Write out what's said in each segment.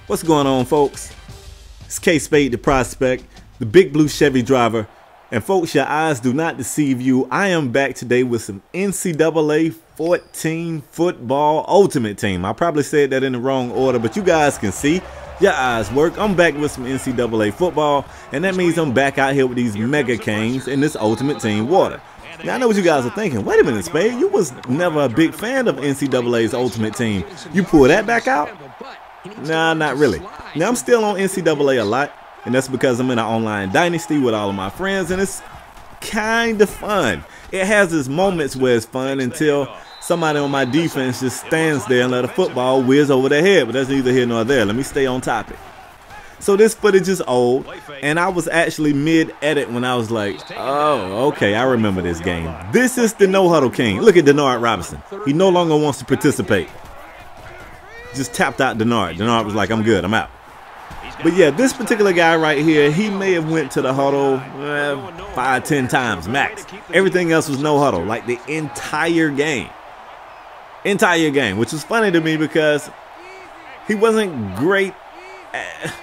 What's going on, folks? It's Kspadetheprospect, the big blue Chevy driver. And folks, your eyes do not deceive you. I am back today with some NCAA 14 football ultimate team. I probably said that in the wrong order, but you guys can see. Your eyes work. I'm back with some NCAA football, and that means I'm back out here with these MegaCanes in this ultimate team water. Now, I know what you guys are thinking. Wait a minute, Spade. You was never a big fan of NCAA's ultimate team. You pull that back out? Nah, not really. Now, I'm still on NCAA a lot, and that's because I'm in an online dynasty with all of my friends, and it's kind of fun. It has its moments where it's fun until somebody on my defense just stands there and let a football whiz over their head, but that's neither here nor there. Let me stay on topic. So this footage is old, and I was actually mid-edit when I was like, oh, okay, I remember this game. This is the no-huddle king. Look at Denard Robinson. He no longer wants to participate. Just tapped out Denard. Denard was like, I'm good, I'm out. But yeah, this particular guy right here, he may have went to the huddle 5-10 times max. Everything else was no huddle, like the entire game. Which was funny to me because he wasn't great.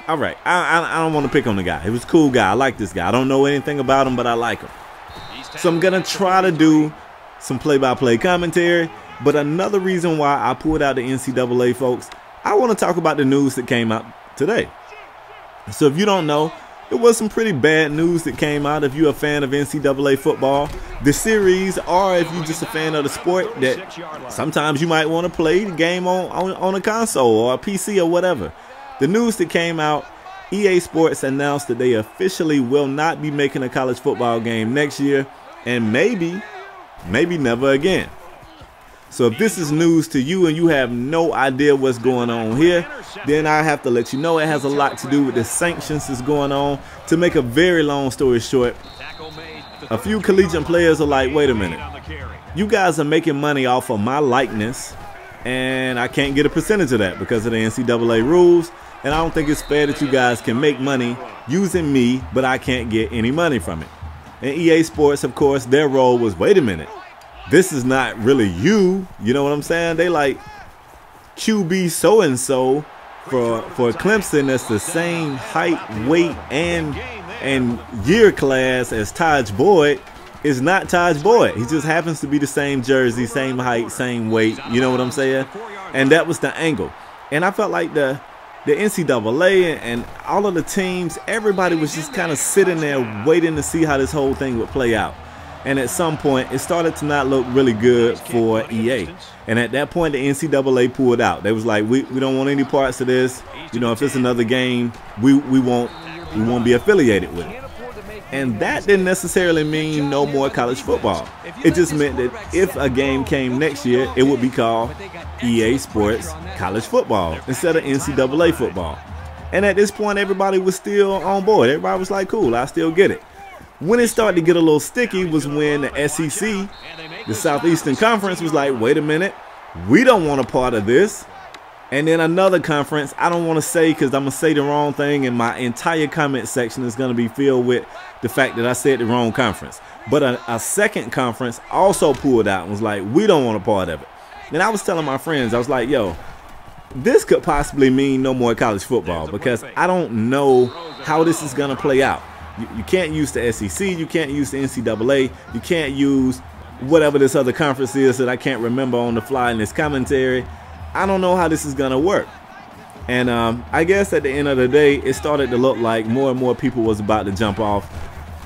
All right, I don't want to pick on the guy. He was a cool guy. I like this guy. I don't know anything about him, but I like him. So I'm going to try to do some play-by-play commentary. But another reason why I pulled out the NCAA, folks, I want to talk about the news that came out today. So if you don't know, there was some pretty bad news that came out. If you're a fan of NCAA football, the series, or if you're just a fan of the sport, that sometimes you might want to play the game on a console or a PC or whatever. The news that came out, EA Sports announced that they officially will not be making a college football game next year, and maybe never again. So if this is news to you and you have no idea what's going on here, then I have to let you know it has a lot to do with the sanctions that's going on. To make a very long story short, a few collegiate players are like, wait a minute, you guys are making money off of my likeness, and I can't get a percentage of that because of the NCAA rules, and I don't think it's fair that you guys can make money using me, but I can't get any money from it. And EA Sports, of course, their role was, wait a minute, this is not really you. You know what I'm saying? They like QB so-and-so for Clemson that's the same height, weight, and year class as Taj Boyd is not Taj Boyd. He just happens to be the same jersey, same height, same weight. You know what I'm saying? And that was the angle. And I felt like the NCAA and all of the teams, everybody was just kind of sitting there waiting to see how this whole thing would play out. And at some point, it started to not look really good for EA. And at that point, the NCAA pulled out. They was like, we don't want any parts of this. You know, if it's another game, we won't be affiliated with it. And that didn't necessarily mean no more college football. It just meant that if a game came next year, it would be called EA Sports College Football instead of NCAA football. And at this point, everybody was still on board. Everybody was like, cool, I still get it. When it started to get a little sticky was when the SEC, the Southeastern Conference, was like, wait a minute, we don't want a part of this. And then another conference, I don't want to say because I'm going to say the wrong thing, and my entire comment section is going to be filled with the fact that I said the wrong conference. But a second conference also pulled out and was like, we don't want a part of it. And I was telling my friends, I was like, yo, this could possibly mean no more college football because I don't know how this is going to play out. You can't use the SEC, you can't use the NCAA, you can't use whatever this other conference is that I can't remember on the fly in this commentary. I don't know how this is going to work. And I guess at the end of the day, it started to look like more and more people was about to jump off.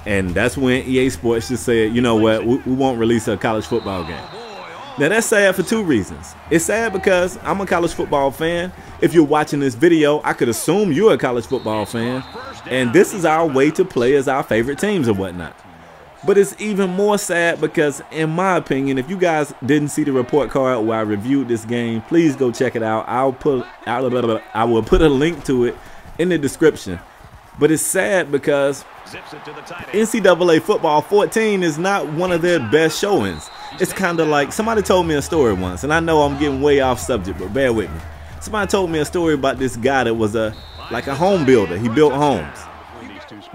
And that's when EA Sports just said, you know what, we won't release a college football game. Now that's sad for two reasons. It's sad because I'm a college football fan. If you're watching this video, I could assume you're a college football fan. And this is our way to play as our favorite teams and whatnot. But it's even more sad because, in my opinion, if you guys didn't see the report card where I reviewed this game, please go check it out. I will put a link to it in the description. But it's sad because NCAA football 14 is not one of their best showings. It's kind of like somebody told me a story once, and I know I'm getting way off subject, but bear with me. Somebody told me a story about this guy that was like a home builder. He built homes,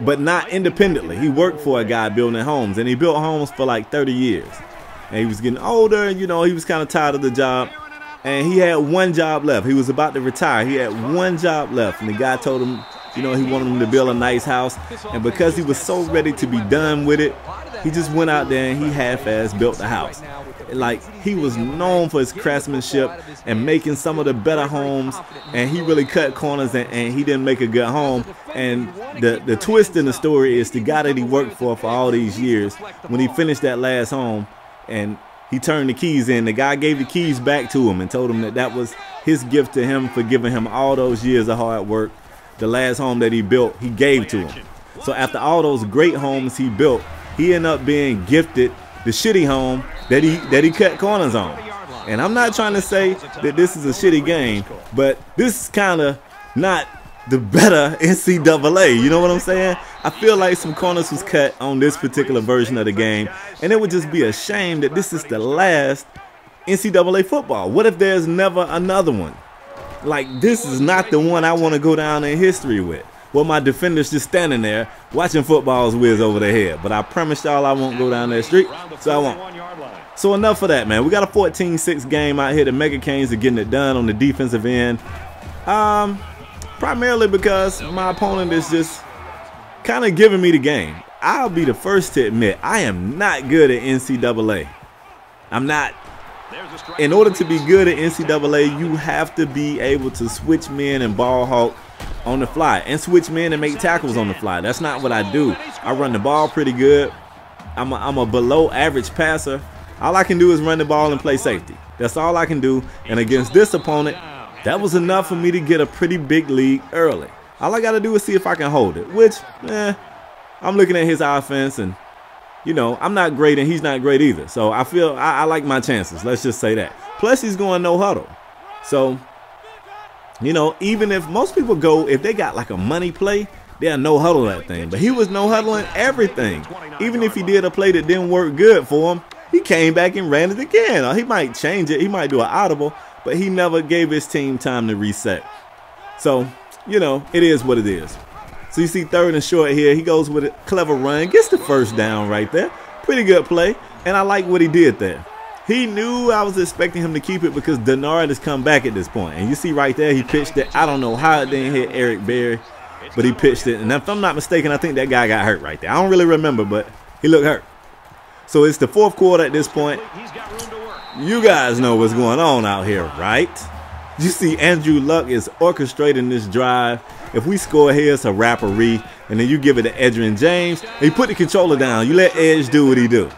but not independently. He worked for a guy building homes, and he built homes for like 30 years. And he was getting older, and you know, he was kind of tired of the job. and he had one job left. He was about to retire. He had one job left, and the guy told him, you know, he wanted him to build a nice house, and because he was so ready to be done with it, he just went out there and he half-ass built the house. Like, he was known for his craftsmanship and making some of the better homes, and he really cut corners, and he didn't make a good home. And the twist in the story is the guy that he worked for all these years, when he finished that last home and he turned the keys in, the guy gave the keys back to him and told him that that was his gift to him for giving him all those years of hard work. The last home that he built, he gave to him. So after all those great homes he built, he ended up being gifted the shitty home that he cut corners on. And I'm not trying to say that this is a shitty game, but this is kind of not the better NCAA. You know what I'm saying? I feel like some corners was cut on this particular version of the game, and it would just be a shame that this is the last NCAA football. What if there's never another one? Like, this is not the one I want to go down in history with. Well, my defenders just standing there watching footballs whiz over their head. But I promise y'all I won't go down that street, so I won't. So enough of that, man. We got a 14-6 game out here. The MegaCanes are getting it done on the defensive end. Primarily because my opponent is just kind of giving me the game. I'll be the first to admit I am not good at NCAA. I'm not. In order to be good at NCAA, you have to be able to switch men and ball hawk on the fly, and switch men and make tackles on the fly. That's not what I do. I run the ball pretty good. I'm a below average passer. All I can do is run the ball and play safety. That's all I can do. And against this opponent, that was enough for me to get a pretty big lead early. All I got to do is see if I can hold it, which, I'm looking at his offense, and, you know, I'm not great and he's not great either. So I feel I like my chances. Let's just say that. Plus, he's going no huddle. So, you know, even if most people go, if they got like a money play, they'll no huddle that thing. But he was no huddling everything. Even if he did a play that didn't work good for him, he came back and ran it again. Or he might change it. He might do an audible, but he never gave his team time to reset. So, you know, it is what it is. So you see 3rd and short here. He goes with a clever run, gets the first down right there. Pretty good play. And I like what he did there. He knew I was expecting him to keep it because Denard has come back at this point. And you see right there, he pitched it. I don't know how it didn't hit Eric Berry, but he pitched it. And if I'm not mistaken, I think that guy got hurt right there. I don't really remember, but he looked hurt. So it's the 4th quarter at this point. You guys know what's going on out here, right? You see Andrew Luck is orchestrating this drive. If we score here, it's a rapparee. And then you give it to Edgerrin James. And you put the controller down. You let Edge do what he do.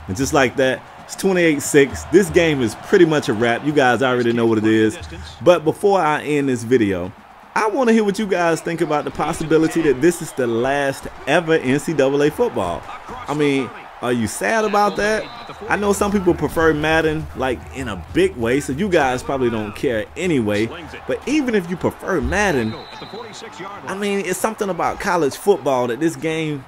And just like that, it's 28-6. This game is pretty much a wrap. You guys already know what it is. But before I end this video, I want to hear what you guys think about the possibility that this is the last ever NCAA football. I mean, are you sad about that? I know some people prefer Madden, like, in a big way, so you guys probably don't care anyway. But even if you prefer Madden, I mean, it's something about college football that this game,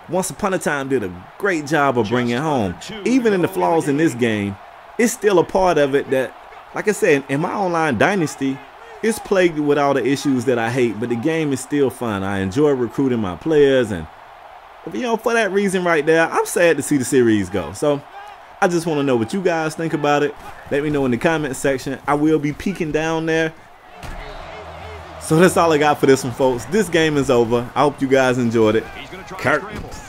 once upon a time, did a great job of bringing home. Even in the flaws in this game, it's still a part of it that, like I said, in my online dynasty, it's plagued with all the issues that I hate, but the game is still fun. I enjoy recruiting my players, and, you know, for that reason right there, I'm sad to see the series go. So I just want to know what you guys think about it. Let me know in the comment section. I will be peeking down there. So that's all I got for this one, folks. This game is over. I hope you guys enjoyed it. Curtains.